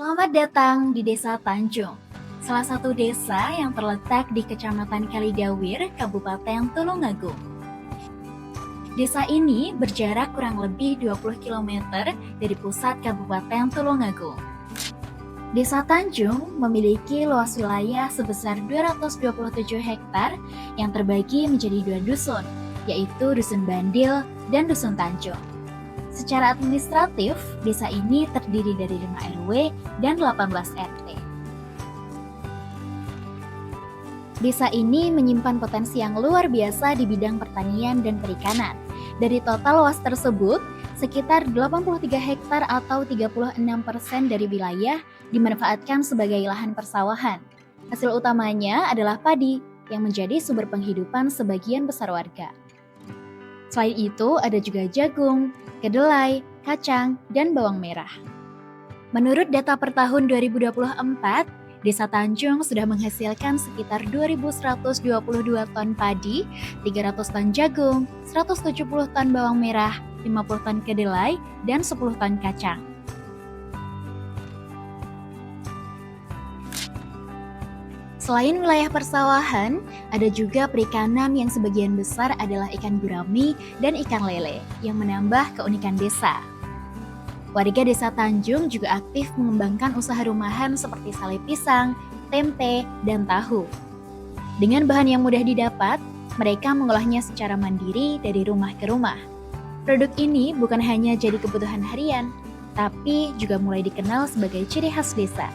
Selamat datang di Desa Tanjung, salah satu desa yang terletak di Kecamatan Kalidawir, Kabupaten Tulungagung. Desa ini berjarak kurang lebih 20 km dari pusat Kabupaten Tulungagung. Desa Tanjung memiliki luas wilayah sebesar 227 hektar yang terbagi menjadi dua dusun, yaitu Dusun Bandil dan Dusun Tanjung. Secara administratif, desa ini terdiri dari 5 RW dan 18 RT. Desa ini menyimpan potensi yang luar biasa di bidang pertanian dan perikanan. Dari total luas tersebut, sekitar 83 hektar atau 36% dari wilayah dimanfaatkan sebagai lahan persawahan. Hasil utamanya adalah padi yang menjadi sumber penghidupan sebagian besar warga. Selain itu, ada juga jagung, kedelai, kacang, dan bawang merah. Menurut data per tahun 2024, Desa Tanjung sudah menghasilkan sekitar 2.122 ton padi, 300 ton jagung, 170 ton bawang merah, 50 ton kedelai, dan 10 ton kacang. Selain wilayah persawahan, ada juga perikanan yang sebagian besar adalah ikan gurami dan ikan lele yang menambah keunikan desa. Warga Desa Tanjung juga aktif mengembangkan usaha rumahan seperti sale pisang, tempe, dan tahu. Dengan bahan yang mudah didapat, mereka mengolahnya secara mandiri dari rumah ke rumah. Produk ini bukan hanya jadi kebutuhan harian, tapi juga mulai dikenal sebagai ciri khas desa.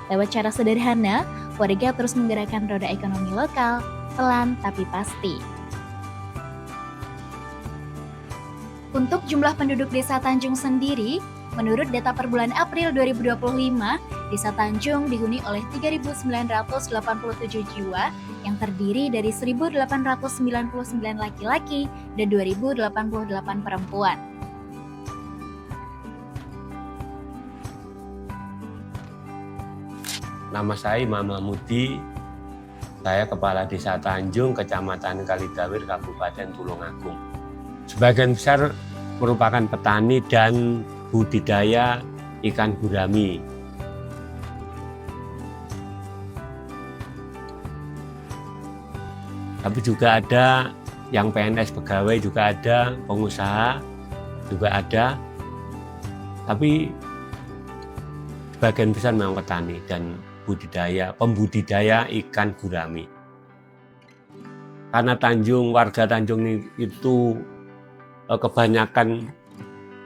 Lewat cara sederhana, warga terus menggerakkan roda ekonomi lokal, pelan tapi pasti. Untuk jumlah penduduk Desa Tanjung sendiri, menurut data per bulan April 2025, Desa Tanjung dihuni oleh 3.987 jiwa yang terdiri dari 1.899 laki-laki dan 2.088 perempuan. Nama saya Imam Mahmudi, saya Kepala Desa Tanjung, Kecamatan Kalidawir, Kabupaten Tulungagung. Sebagian besar merupakan petani dan budidaya ikan gurami. Tapi juga ada yang PNS pegawai, juga ada pengusaha, juga ada. Tapi sebagian besar memang petani dan pembudidaya ikan gurami. Karena warga Tanjung itu kebanyakan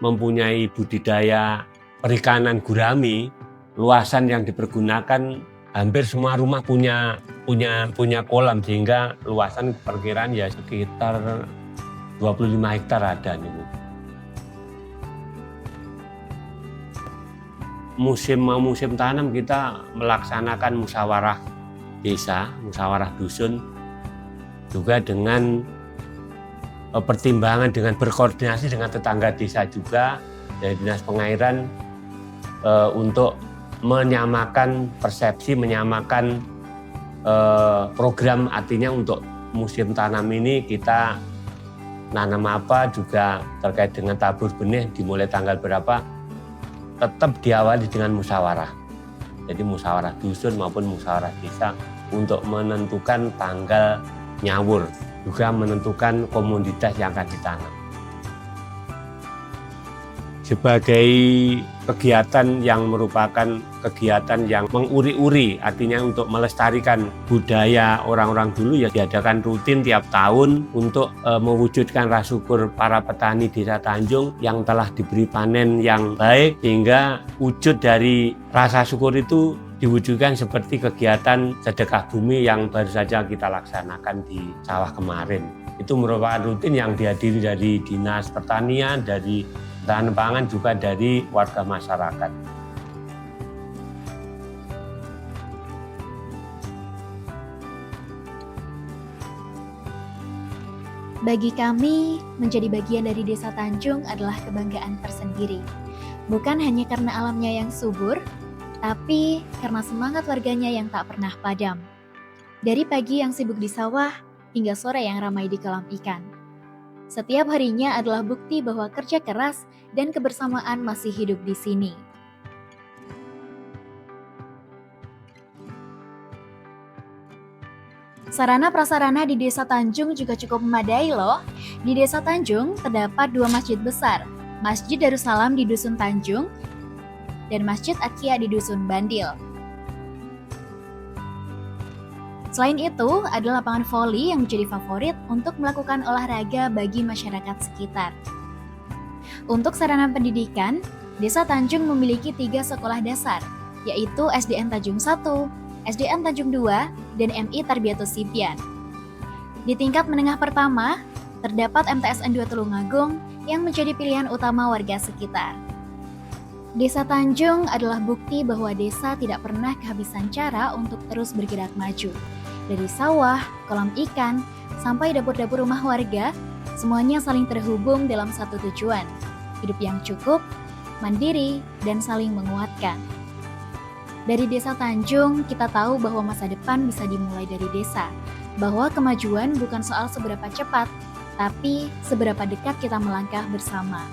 mempunyai budidaya perikanan gurami, luasan yang dipergunakan hampir semua rumah punya kolam, sehingga luasan perkiraan ya sekitar 25 hektar ada nih. Musim tanam kita melaksanakan musyawarah desa, musyawarah dusun, juga dengan pertimbangan dengan berkoordinasi dengan tetangga desa juga dari Dinas Pengairan untuk menyamakan persepsi, menyamakan program, artinya untuk musim tanam ini kita nanam apa, juga terkait dengan tabur benih dimulai tanggal berapa, tetap diawali dengan musyawarah. Jadi musyawarah dusun maupun musyawarah desa untuk menentukan tanggal nyawur, juga menentukan komoditas yang akan ditanam. Sebagai kegiatan yang merupakan kegiatan yang menguri-uri, artinya untuk melestarikan budaya orang-orang dulu, ya diadakan rutin tiap tahun untuk mewujudkan rasa syukur para petani Desa Tanjung yang telah diberi panen yang baik, sehingga wujud dari rasa syukur itu diwujudkan seperti kegiatan sedekah bumi yang baru saja kita laksanakan di sawah kemarin. Itu merupakan rutin yang dihadiri dari Dinas Pertanian, dari Ketahanan Pangan, juga dari warga masyarakat. Bagi kami, menjadi bagian dari Desa Tanjung adalah kebanggaan tersendiri. Bukan hanya karena alamnya yang subur, tapi karena semangat warganya yang tak pernah padam. Dari pagi yang sibuk di sawah, hingga sore yang ramai di kolam ikan. Setiap harinya adalah bukti bahwa kerja keras dan kebersamaan masih hidup di sini. Sarana prasarana di Desa Tanjung juga cukup memadai loh. Di Desa Tanjung terdapat 2 masjid besar, Masjid Darussalam di Dusun Tanjung dan Masjid Akia di Dusun Bandil. Selain itu, ada lapangan voli yang menjadi favorit untuk melakukan olahraga bagi masyarakat sekitar. Untuk sarana pendidikan, Desa Tanjung memiliki 3 sekolah dasar, yaitu SDN Tanjung 1, SDN Tanjung 2, dan MI Tarbiyatus Sibyan. Di tingkat menengah pertama, terdapat MTSN 2 Tulungagung yang menjadi pilihan utama warga sekitar. Desa Tanjung adalah bukti bahwa desa tidak pernah kehabisan cara untuk terus bergerak maju. Dari sawah, kolam ikan, sampai dapur-dapur rumah warga, semuanya saling terhubung dalam satu tujuan, hidup yang cukup, mandiri, dan saling menguatkan. Dari Desa Tanjung, kita tahu bahwa masa depan bisa dimulai dari desa, bahwa kemajuan bukan soal seberapa cepat, tapi seberapa dekat kita melangkah bersama.